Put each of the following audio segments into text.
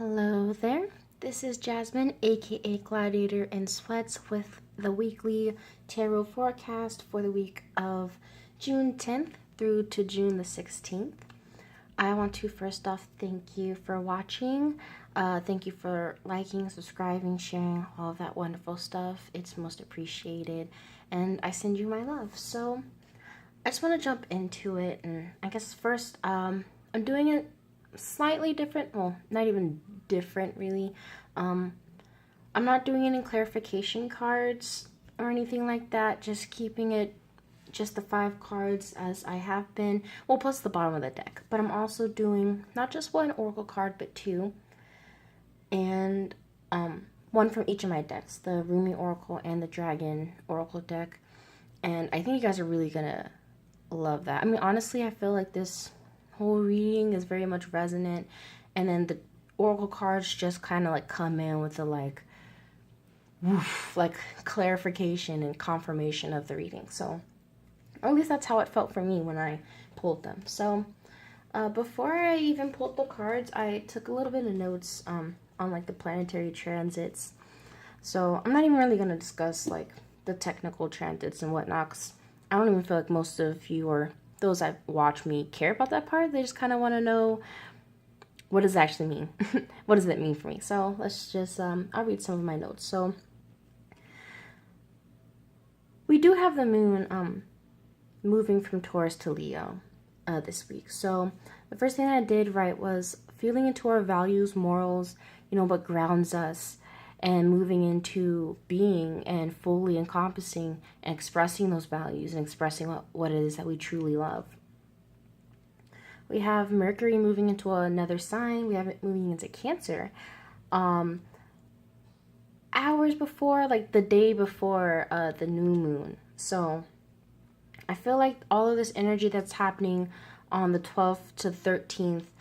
Hello there. This is Jasmine, aka Gladiator in Sweats, with the weekly tarot forecast for the week of June 10th through to June the 16th. I want to first off thank you for watching. Thank you for liking, subscribing, sharing, all of that wonderful stuff. It's most appreciated, and I send you my love. So I just want to jump into it, and I guess first, I'm doing it slightly different. Well, not even different, really. I'm not doing any clarification cards or anything like that. Just keeping it just the 5 cards as I have been. Well, plus the bottom of the deck. But I'm also doing not just one oracle card, but 2, and one from each of my decks, the Rumi Oracle and the Dragon Oracle deck. And I think you guys are really gonna love that. I mean, honestly, I feel like this whole reading is very much resonant, and then the oracle cards just kind of like come in with the like woof, like clarification and confirmation of the reading. So, or at least that's how it felt for me when I pulled them. So before I even pulled the cards, I took a little bit of notes on like the planetary transits. So I'm not even really going to discuss like the technical transits and whatnot, 'cause I don't even feel like most of you or those that watch me care about that part. They just kind of want to know, what does it actually mean? What does it mean for me? So let's just, I'll read some of my notes. So we do have the moon moving from Taurus to Leo this week. So the first thing I did right was feeling into our values, morals, what grounds us, and moving into being and fully encompassing and expressing those values and expressing what it is that we truly love. We have Mercury moving into another sign. We have it moving into Cancer. Hours before, like the day before the new moon. So I feel like all of this energy that's happening on the 12th to 13th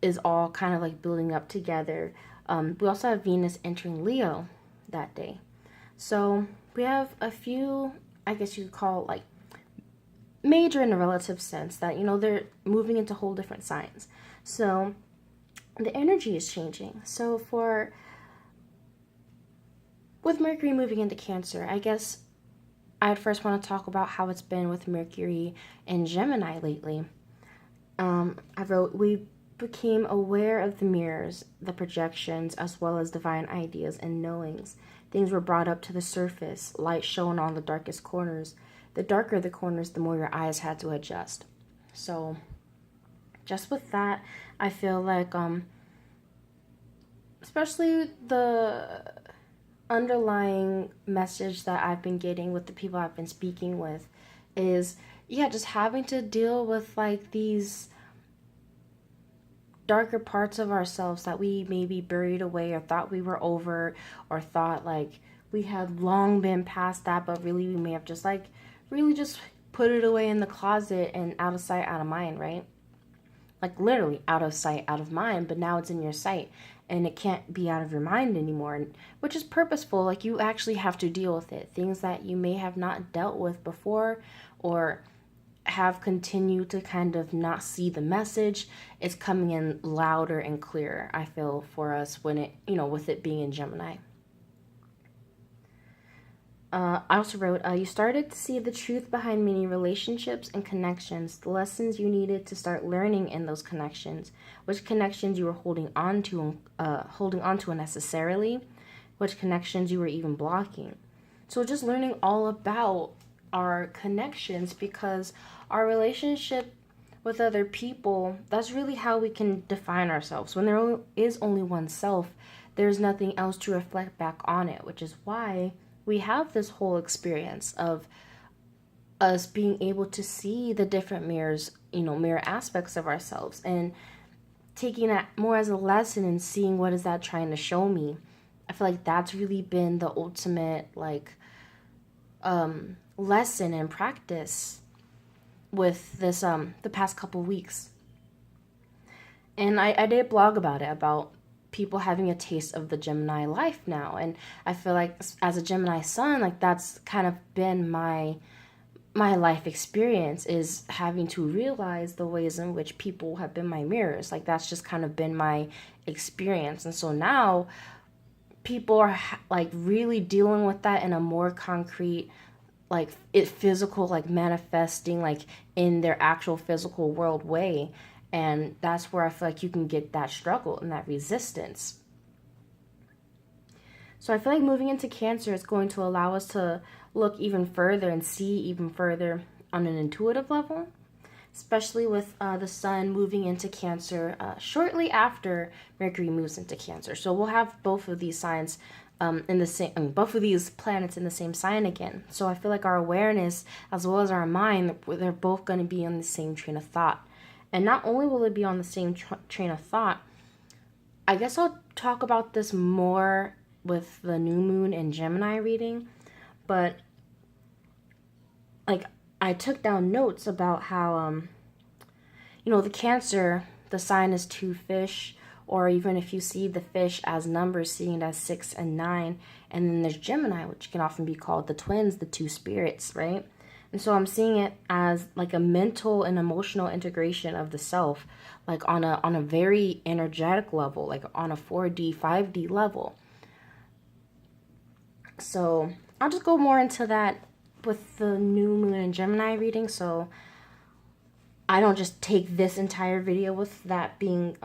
is all kind of like building up together. We also have Venus entering Leo that day. So we have a few, I guess you could call it like major in a relative sense that, they're moving into whole different signs. So the energy is changing. So with Mercury moving into Cancer, I guess I'd first want to talk about how it's been with Mercury and Gemini lately. I wrote, we became aware of the mirrors, the projections, as well as divine ideas and knowings. Things were brought up to the surface, light shone on the darkest corners. The darker the corners, the more your eyes had to adjust. So just with that, I feel like especially the underlying message that I've been getting with the people I've been speaking with is, just having to deal with like these darker parts of ourselves that we maybe buried away or thought we were over, or thought like we had long been past that, but really we may have just like really just put it away in the closet and out of sight, out of mind, right? Like literally out of sight, out of mind, but now it's in your sight and it can't be out of your mind anymore, which is purposeful. Like you actually have to deal with it. Things that you may have not dealt with before or have continued to kind of not see the message, it's coming in louder and clearer, I feel, for us when it, with it being in Gemini. I also wrote, you started to see the truth behind many relationships and connections, the lessons you needed to start learning in those connections, which connections you were holding on to unnecessarily, which connections you were even blocking. So just learning all about our connections, because our relationship with other people, that's really how we can define ourselves. When there is only one self, there's nothing else to reflect back on it, which is why we have this whole experience of us being able to see the different mirror aspects of ourselves, and taking that more as a lesson and seeing what is that trying to show me. I feel like that's really been the ultimate like lesson and practice with this the past couple weeks. And I did blog about it, about people having a taste of the Gemini life now. And I feel like as a Gemini sun, like that's kind of been my my life experience is having to realize the ways in which people have been my mirrors. Like that's just kind of been my experience. And so now people are like really dealing with that in a more concrete, like it physical, like manifesting like in their actual physical world way. And that's where I feel like you can get that struggle and that resistance. So I feel like moving into Cancer is going to allow us to look even further and see even further on an intuitive level, especially with the sun moving into Cancer shortly after Mercury moves into Cancer. So we'll have both of these signs in the same, both of these planets in the same sign again. So I feel like our awareness as well as our mind, they're both going to be on the same train of thought. And not only will it be on the same train of thought, I guess I'll talk about this more with the new moon and Gemini reading, but like I took down notes about how the Cancer, the sign is 2 fish, or even if you see the fish as numbers, seeing it as 6 and 9, and then there's Gemini, which can often be called the twins, the two spirits, right? And so I'm seeing it as like a mental and emotional integration of the self, like on a very energetic level, like on a 4D, 5D level. So I'll just go more into that with the new moon and Gemini reading, so I don't just take this entire video with that being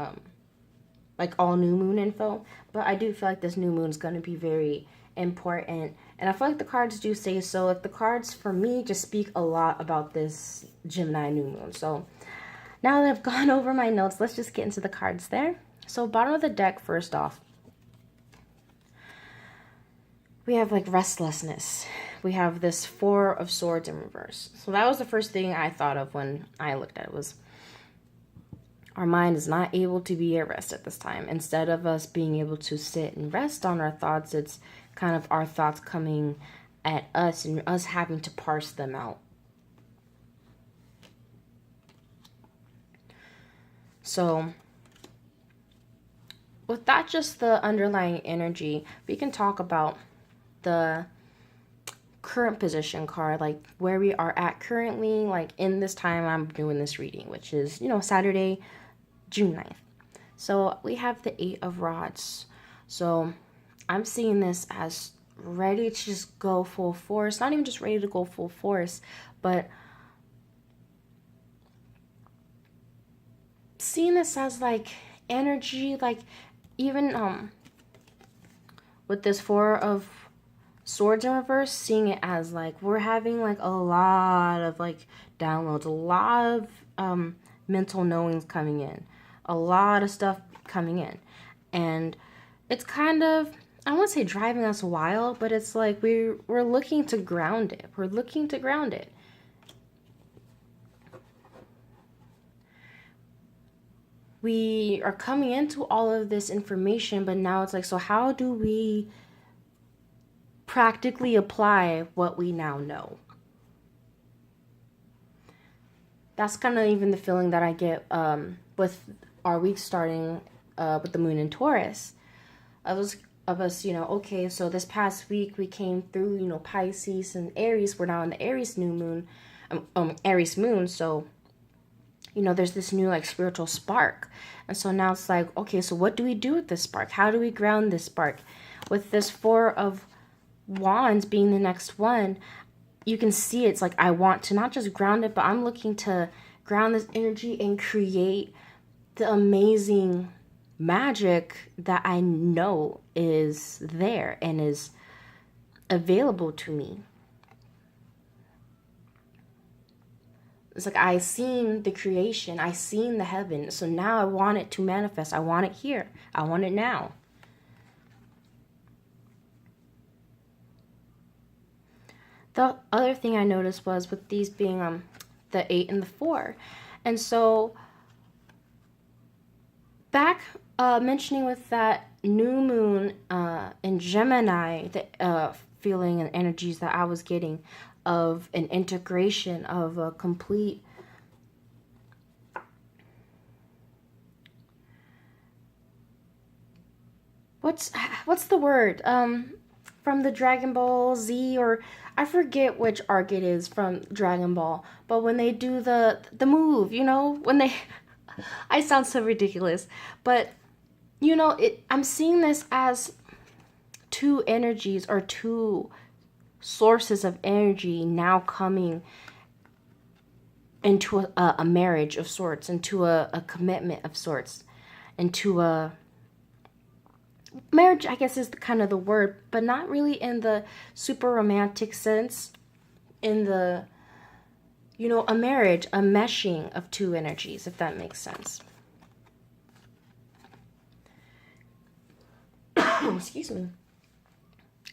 like all new moon info, but I do feel like this new moon is going to be very important, and I feel like the cards do say so. Like the cards for me just speak a lot about this Gemini new moon. So now that I've gone over my notes, let's just get into the cards there. So bottom of the deck, first off, we have like restlessness. We have this 4 of Swords in reverse. So that was the first thing I thought of when I looked at it, was our mind is not able to be at rest at this time. Instead of us being able to sit and rest on our thoughts, it's kind of our thoughts coming at us and us having to parse them out. So with that, just the underlying energy, we can talk about the current position card, like where we are at currently, like in this time I'm doing this reading, which is, Saturday, June 9th. So we have the 8 of Rods. So I'm seeing this as ready to just go full force. Not even just ready to go full force, but seeing this as like energy, like even with this 4 of Swords in reverse, seeing it as like we're having like a lot of like downloads, a lot of mental knowings coming in, a lot of stuff coming in, and it's kind of, I won't say driving us wild, but it's like we're looking to ground it. We're looking to ground it. We are coming into all of this information, but now it's like, so how do we practically apply what we now know? That's kind of even the feeling that I get with our week starting with the moon in Taurus. Of us, okay, so this past week we came through, Pisces and Aries. We're now in the Aries new moon, Aries moon. So, there's this new like spiritual spark. And so now it's like, okay, so what do we do with this spark? How do we ground this spark? With this 4 of Wands being the next one, you can see it's like I want to not just ground it, but I'm looking to ground this energy and create the amazing magic that I know is there and is available to me. It's like I seen the creation, I seen the heaven, so now I want it to manifest. I want it here. I want it now. The other thing I noticed was with these being the 8 and the 4. And so back mentioning with that new moon in Gemini, the feeling and energies that I was getting of an integration of a complete what's the word? from the Dragon Ball Z, or I forget which arc it is from Dragon Ball, but when they do the move, when they I sound so ridiculous, but I'm seeing this as two energies or two sources of energy now coming into a marriage of sorts, into a commitment of sorts, into a marriage, I guess is kind of the word, but not really in the super romantic sense, in the, a marriage, a meshing of two energies, if that makes sense. Excuse me.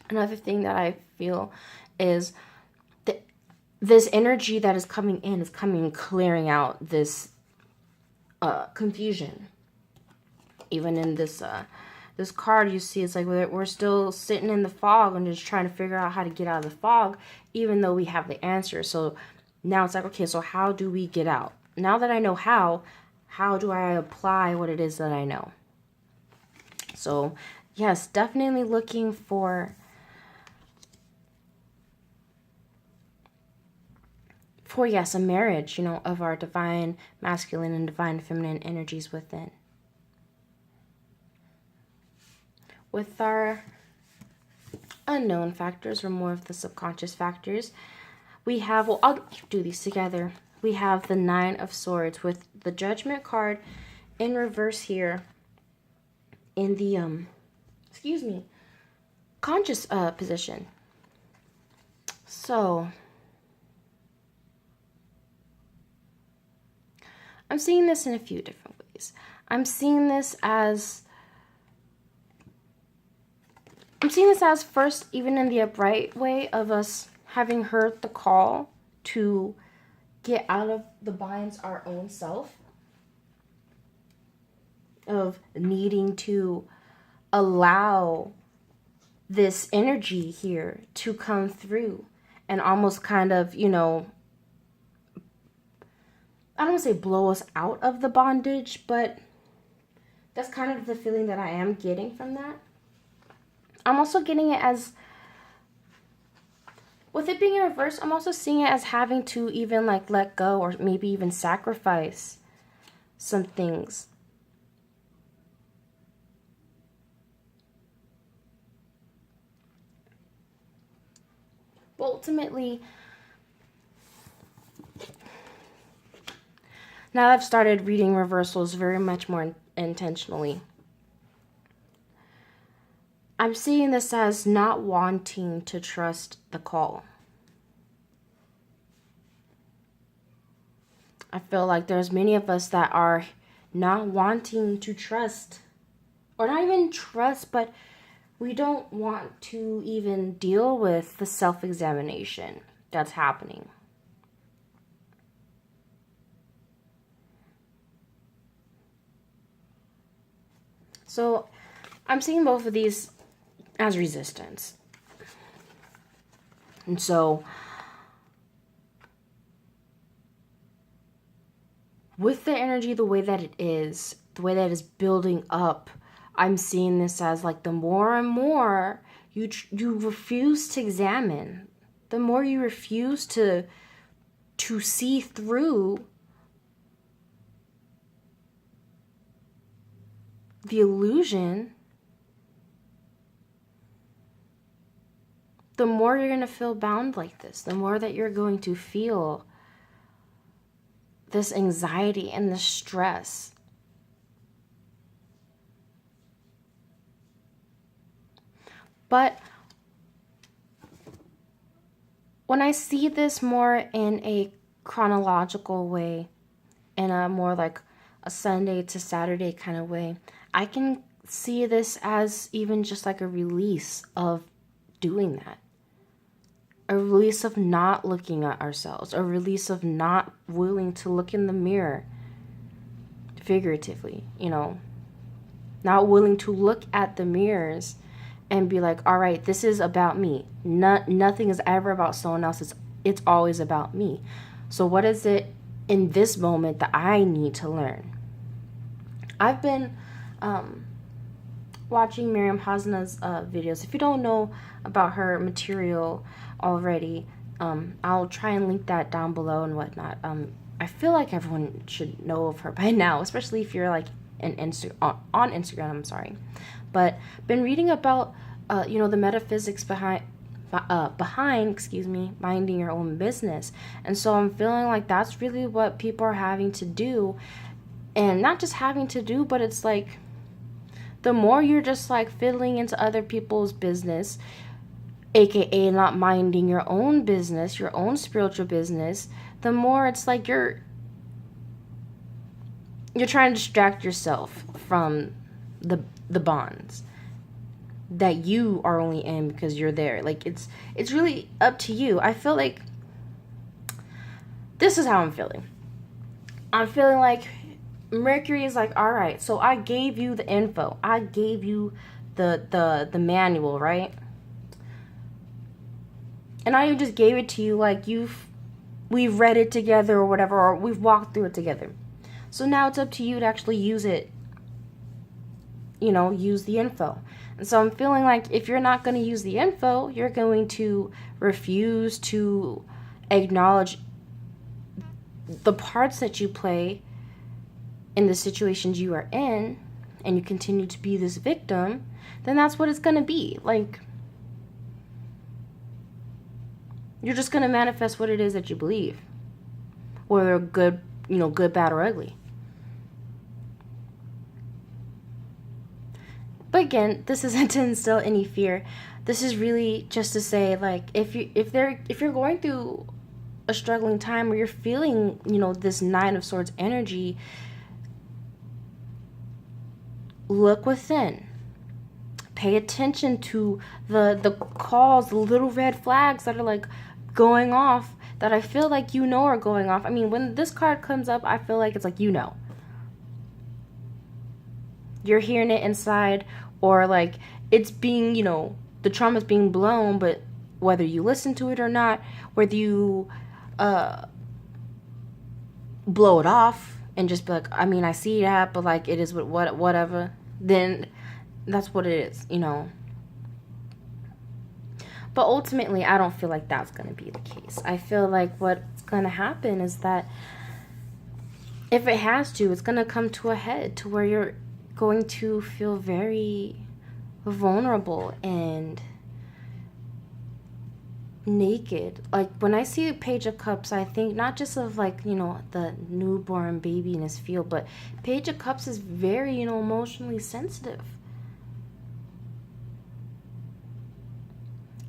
Another thing that I feel is that this energy that is coming in is clearing out this confusion. Even in this this card, you see, it's like we're still sitting in the fog and just trying to figure out how to get out of the fog, even though we have the answer. So now it's like, okay, so how do we get out? Now that I know how do I apply what it is that I know? So yes, definitely looking for yes, a marriage, of our divine masculine and divine feminine energies within. With our unknown factors, or more of the subconscious factors, we have, well, I'll do these together. We have the Nine of Swords with the Judgment card in reverse here in the, conscious position. So, I'm seeing this in a few different ways. I'm seeing this as first, even in the upright way of us having heard the call to get out of the binds our own self, of needing to allow this energy here to come through and almost kind of, I don't want to say blow us out of the bondage, but that's kind of the feeling that I am getting from that. I'm also getting it as, with it being in reverse, I'm also seeing it as having to even let go or maybe even sacrifice some things. But ultimately, now I've started reading reversals very much more intentionally. I'm seeing this as not wanting to trust the call. I feel like there's many of us that are not wanting to trust, or not even trust, but we don't want to even deal with the self-examination that's happening. So I'm seeing both of these as resistance. And so with the energy the way that it is, the way that it's building up, I'm seeing this as the more and more you refuse to examine, the more you refuse to see through the illusion, the more you're going to feel bound like this, the more that you're going to feel this anxiety and this stress. But when I see this more in a chronological way, in a more a Sunday to Saturday kind of way, I can see this as even just a release of doing that. A release of not looking at ourselves. A release of not willing to look in the mirror. Figuratively, Not willing to look at the mirrors and be like, all right, this is about me. Nothing is ever about someone else. It's always about me. So what is it in this moment that I need to learn? I've been watching Miriam Hasna's videos. If you don't know about her material already, I'll try and link that down below and whatnot. I feel like everyone should know of her by now, especially if you're like on Instagram. I'm sorry, but been reading about the metaphysics behind minding your own business. And so I'm feeling like that's really what people are having to do, and not just having to do, but it's like the more you're just like fiddling into other people's business, aka not minding your own business, your own spiritual business, the more it's like you're trying to distract yourself from the bonds that you are only in because you're there. Like it's really up to you. I feel like this is how I'm feeling. I'm feeling like Mercury is like, all right, so I gave you the info. I gave you the manual, right? And I just gave it to you like we've read it together or whatever, or we've walked through it together. So now it's up to you to actually use it. Use the info. And so I'm feeling like if you're not going to use the info, you're going to refuse to acknowledge the parts that you play in the situations you are in, and you continue to be this victim, then that's what it's going to be. Like, you're just going to manifest what it is that you believe, whether good, good, bad, or ugly. But again, this isn't to instill any fear. This is really just to say, like, if you're going through a struggling time, or you're feeling, this Nine of Swords energy, look within. Pay attention to the calls, the little red flags that are like going off, that I feel like are going off. I mean, when this card comes up, I feel like it's like you're hearing it inside, or like it's being, the trauma's being blown, but whether you listen to it or not, whether you blow it off and just be like, I mean, I see that, but like it is whatever, then that's what it is, But ultimately, I don't feel like that's going to be the case. I feel like what's going to happen is that if it has to, it's going to come to a head to where you're going to feel very vulnerable and naked. Like when I see a Page of Cups, I think not just of like, the newborn baby in his field, but Page of Cups is very, emotionally sensitive.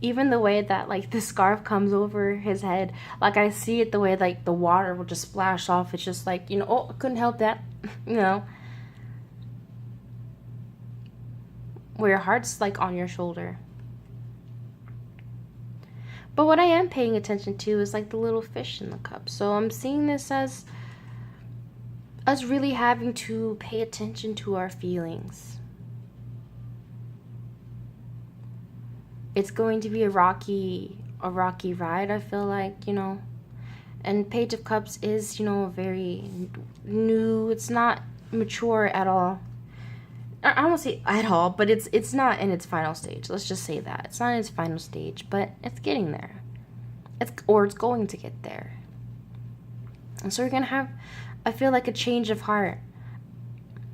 Even the way that like the scarf comes over his head, like I see it the way like the water will just splash off. It's just like, oh, I couldn't help that, where your heart's like on your shoulder. But what I am paying attention to is like the little fish in the cup. So I'm seeing this as us really having to pay attention to our feelings. It's going to be a rocky ride, I feel like, And Page of Cups is, very new. It's not mature at all. I won't say at all, but it's not in its final stage. Let's just say that. It's not in its final stage, but it's getting there. It's going to get there. And so you're going to have, I feel like, a change of heart.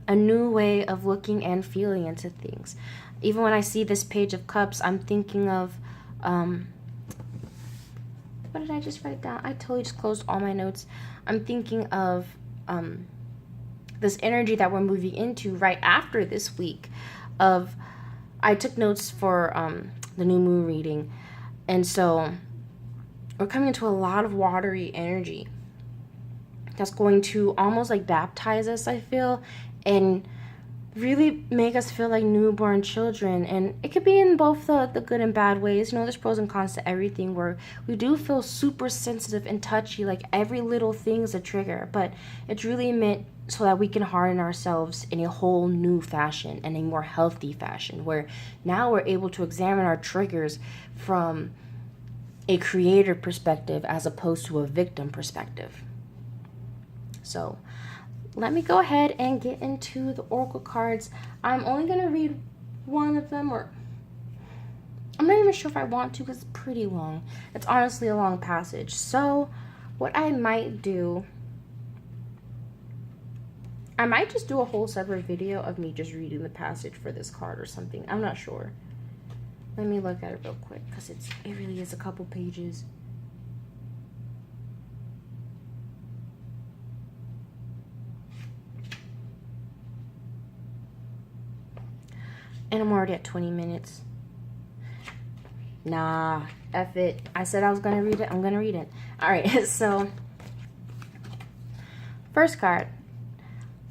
A new way of looking and feeling into things. Even when I see this Page of Cups, I'm thinking of, what did I just write down? I totally just closed all my notes. I'm thinking of, this energy that we're moving into right after this week of, I took notes for the new moon reading, and so we're coming into a lot of watery energy that's going to almost like baptize us, I feel, and really make us feel like newborn children. And it could be in both the good and bad ways. There's pros and cons to everything, where we do feel super sensitive and touchy, like every little thing is a trigger, but it's really meant so that we can harden ourselves in a whole new fashion, and a more healthy fashion, where now we're able to examine our triggers from a creator perspective as opposed to a victim perspective. So let me go ahead and get into the oracle cards. I'm only going to read one of them, or I'm not even sure if I want to because it's pretty long. It's honestly a long passage. So what I might do, I might just do a whole separate video of me just reading the passage for this card or something. I'm not sure. Let me look at it real quick because it really is a couple pages. And I'm already at 20 minutes. Nah, F it. I said I was going to read it. I'm going to read it. All right, so first card.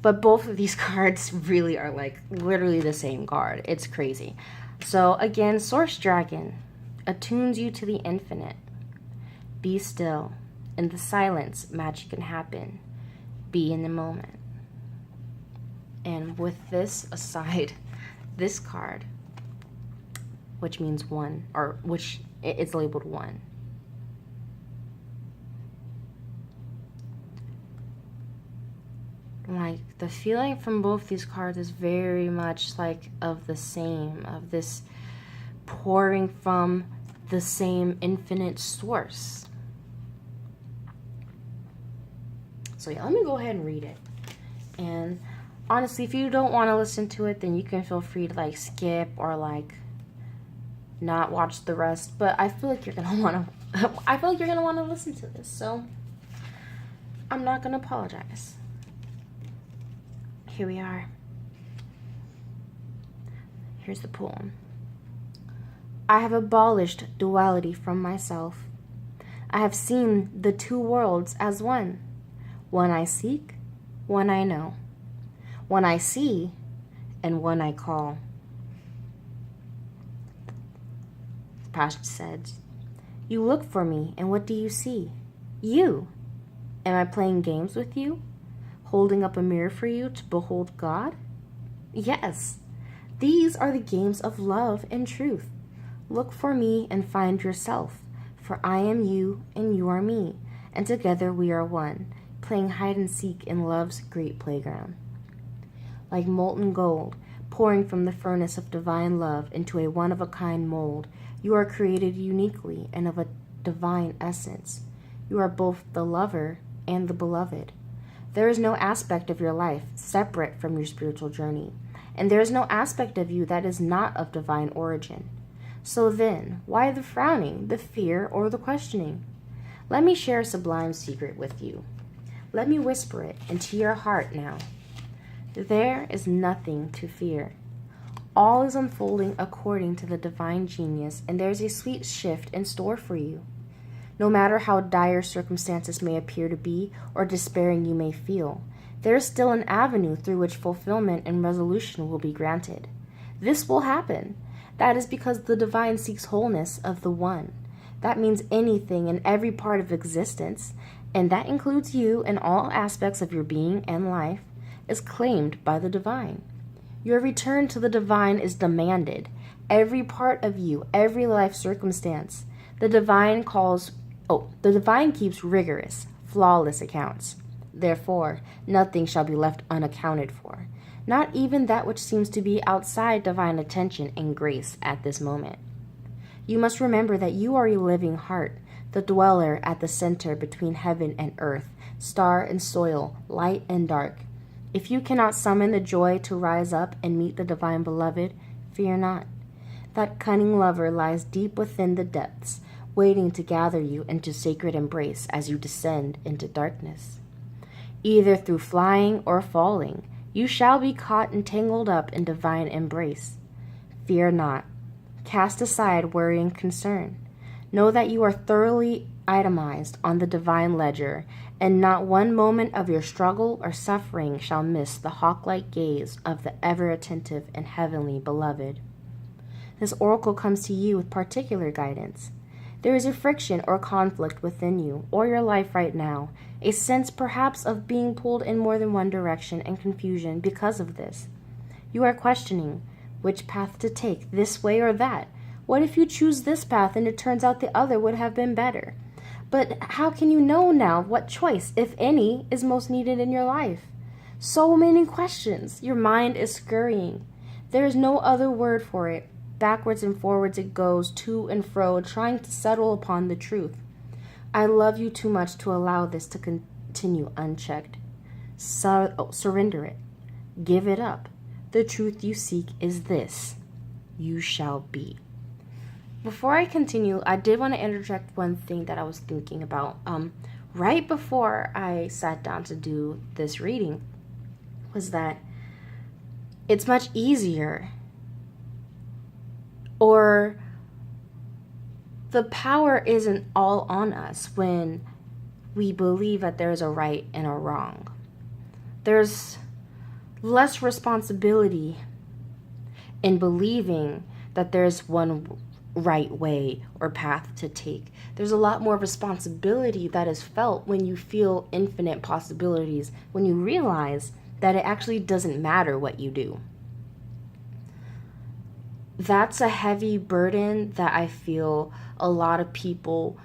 But both of these cards really are like literally the same card. It's crazy. So again, Source Dragon attunes you to the infinite. Be still. In the silence, magic can happen. Be in the moment. And with this aside, this card, which means one, or which it's labeled one. Like, the feeling from both these cards is very much like of the same, of this pouring from the same infinite source. So yeah, let me go ahead and read it. And honestly, if you don't want to listen to it, then you can feel free to like skip or like not watch the rest. But I feel like you're gonna want to. I feel like you're gonna want to listen to this. So I'm not gonna apologize. Here we are. Here's the poem. I have abolished duality from myself. I have seen the two worlds as one. One I seek, one I know. One I see, and one I call. The passage said, you look for me, and what do you see? You. Am I playing games with you? Holding up a mirror for you to behold God? Yes. These are the games of love and truth. Look for me and find yourself, for I am you and you are me, and together we are one, playing hide and seek in love's great playground. Like molten gold, pouring from the furnace of divine love into a one-of-a-kind mold, you are created uniquely and of a divine essence. You are both the lover and the beloved. There is no aspect of your life separate from your spiritual journey, and there is no aspect of you that is not of divine origin. So then, why the frowning, the fear, or the questioning? Let me share a sublime secret with you. Let me whisper it into your heart now. There is nothing to fear. All is unfolding according to the divine genius, and there is a sweet shift in store for you. No matter how dire circumstances may appear to be or despairing you may feel, there is still an avenue through which fulfillment and resolution will be granted. This will happen. That is because the divine seeks wholeness of the one. That means anything and every part of existence, and that includes you and all aspects of your being and life, is claimed by the divine. Your return to the divine is demanded. Every part of you, every life circumstance. The divine keeps rigorous, flawless accounts. Therefore, nothing shall be left unaccounted for, not even that which seems to be outside divine attention and grace at this moment. You must remember that you are a living heart, the dweller at the center between heaven and earth, star and soil, light and dark. If you cannot summon the joy to rise up and meet the divine beloved, fear not. That cunning lover lies deep within the depths, waiting to gather you into sacred embrace as you descend into darkness. Either through flying or falling, you shall be caught and tangled up in divine embrace. Fear not. Cast aside worry and concern. Know that you are thoroughly itemized on the divine ledger, and not one moment of your struggle or suffering shall miss the hawk-like gaze of the ever-attentive and heavenly beloved. This oracle comes to you with particular guidance. There is a friction or conflict within you or your life right now, a sense perhaps of being pulled in more than one direction and confusion because of this. You are questioning which path to take, this way or that. What if you choose this path and it turns out the other would have been better? But how can you know now what choice, if any, is most needed in your life? So many questions. Your mind is scurrying. There is no other word for it. Backwards and forwards it goes, to and fro, trying to settle upon the truth. I love you too much to allow this to continue unchecked. Surrender it. Give it up. The truth you seek is this. You shall be. Before I continue, I did want to interject one thing that I was thinking about. Right before I sat down to do this reading, was that it's much easier, or the power isn't all on us when we believe that there's a right and a wrong. There's less responsibility in believing that there's one right way or path to take. There's a lot more responsibility that is felt when you feel infinite possibilities, when you realize that it actually doesn't matter what you do. That's a heavy burden that I feel a lot of people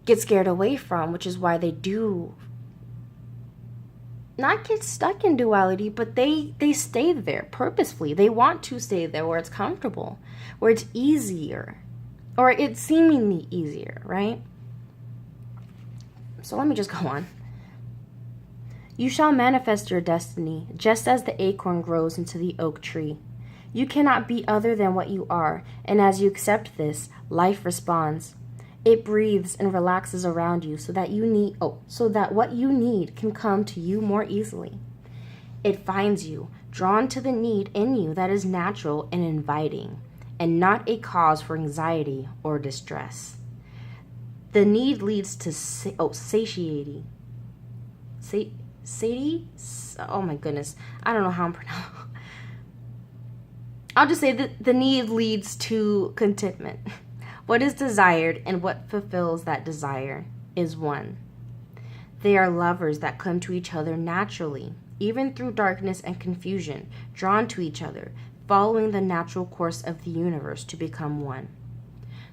get scared away from, which is why they do not get stuck in duality, but they stay there purposefully. They want to stay there where it's comfortable, where it's easier, or it's seemingly easier, right? So let me just go on. You shall manifest your destiny, just as the acorn grows into the oak tree. You cannot be other than what you are, and as you accept this, life responds. It breathes and relaxes around you so that what you need can come to you more easily. It finds you, drawn to the need in you that is natural and inviting, and not a cause for anxiety or distress. The need leads to satiety. Oh my goodness. I don't know how I'm pronouncing. I'll just say that the need leads to contentment. What is desired and what fulfills that desire is one. They are lovers that come to each other naturally, even through darkness and confusion, drawn to each other, following the natural course of the universe to become one.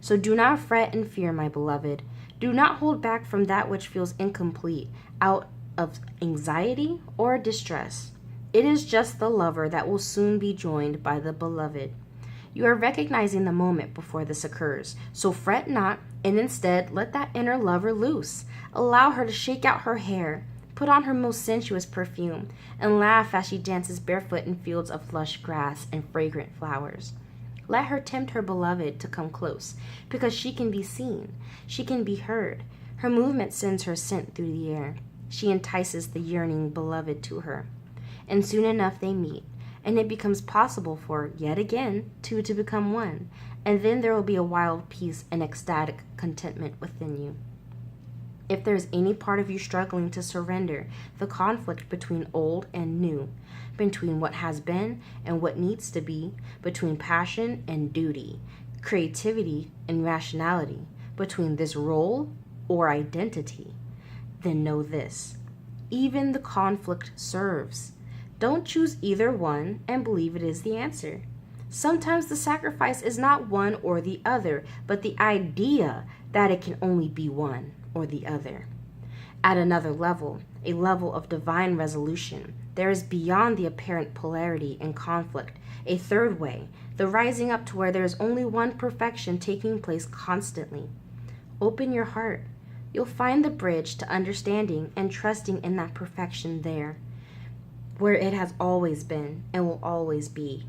So do not fret and fear, my beloved. Do not hold back from that which feels incomplete out of anxiety or distress. It is just the lover that will soon be joined by the beloved. You are recognizing the moment before this occurs, so fret not, and instead let that inner lover loose. Allow her to shake out her hair, put on her most sensuous perfume, and laugh as she dances barefoot in fields of lush grass and fragrant flowers. Let her tempt her beloved to come close, because she can be seen, she can be heard. Her movement sends her scent through the air. She entices the yearning beloved to her. And soon enough they meet, and it becomes possible for, yet again, two to become one, and then there will be a wild peace and ecstatic contentment within you. If there is any part of you struggling to surrender the conflict between old and new, between what has been and what needs to be, between passion and duty, creativity and rationality, between this role or identity, then know this: even the conflict serves. Don't choose either one and believe it is the answer. Sometimes the sacrifice is not one or the other, but the idea that it can only be one or the other. At another level, a level of divine resolution, there is beyond the apparent polarity and conflict a third way, the rising up to where there is only one perfection taking place constantly. Open your heart. You'll find the bridge to understanding and trusting in that perfection there, where it has always been and will always be.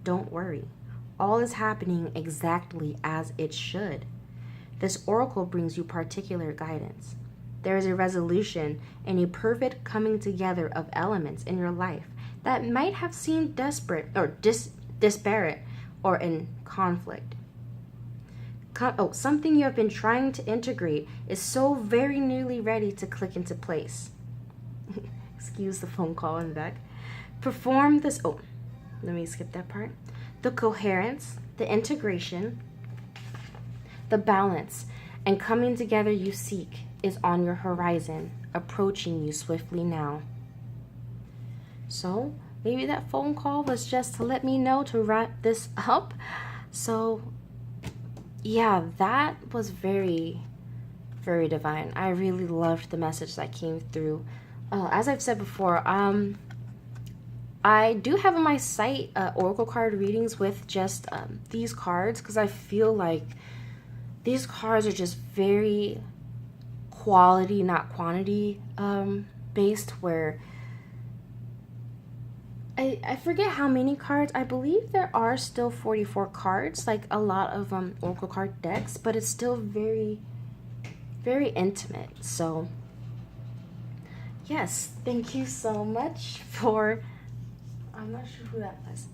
Don't worry. All is happening exactly as it should. This oracle brings you particular guidance. There is a resolution and a perfect coming together of elements in your life that might have seemed desperate or disparate or in conflict. Something you have been trying to integrate is so very nearly ready to click into place. Excuse the phone call in the back. Perform this. Let me skip that part. The coherence, the integration, the balance, and coming together you seek is on your horizon, approaching you swiftly now. So maybe that phone call was just to let me know to wrap this up. So yeah, that was very, very divine. I really loved the message that came through. As I've said before, I'm I do have on my site oracle card readings with just these cards, because I feel like these cards are just very quality, not quantity based, where I forget how many cards. I believe there are still 44 cards, like a lot of oracle card decks, but it's still very, very intimate. So yes, thank you so much for, I'm not sure who that was.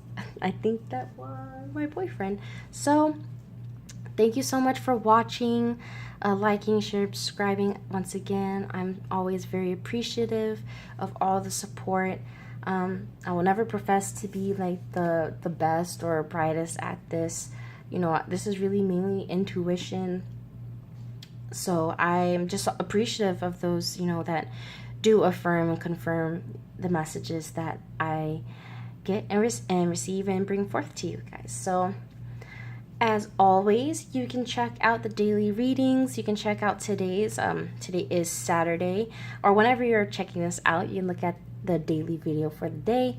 I think that was my boyfriend. So thank you so much for watching, liking, sharing, subscribing. Once again, I'm always very appreciative of all the support. I will never profess to be like the best or brightest at this. You know, this is really mainly intuition. So I'm just appreciative of those, you know, that do affirm and confirm the messages that I get and receive and bring forth to you guys. So as always, you can check out the daily readings. You can check out today's. Today is Saturday, or whenever you're checking this out, you can look at the daily video for the day.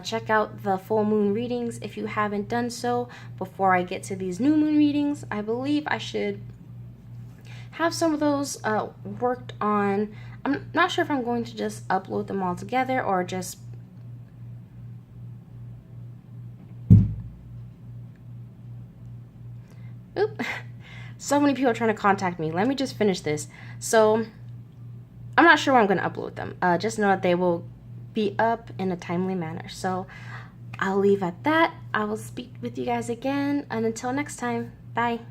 Check out the full moon readings if you haven't done so. Before I get to these new moon readings, I believe I should have some of those worked on. I'm not sure if I'm going to just upload them all together or just so many people are trying to contact me. Let me just finish this. So I'm not sure when I'm going to upload them. Just know that they will be up in a timely manner. So I'll leave at that. I will speak with you guys again, and until next time, bye.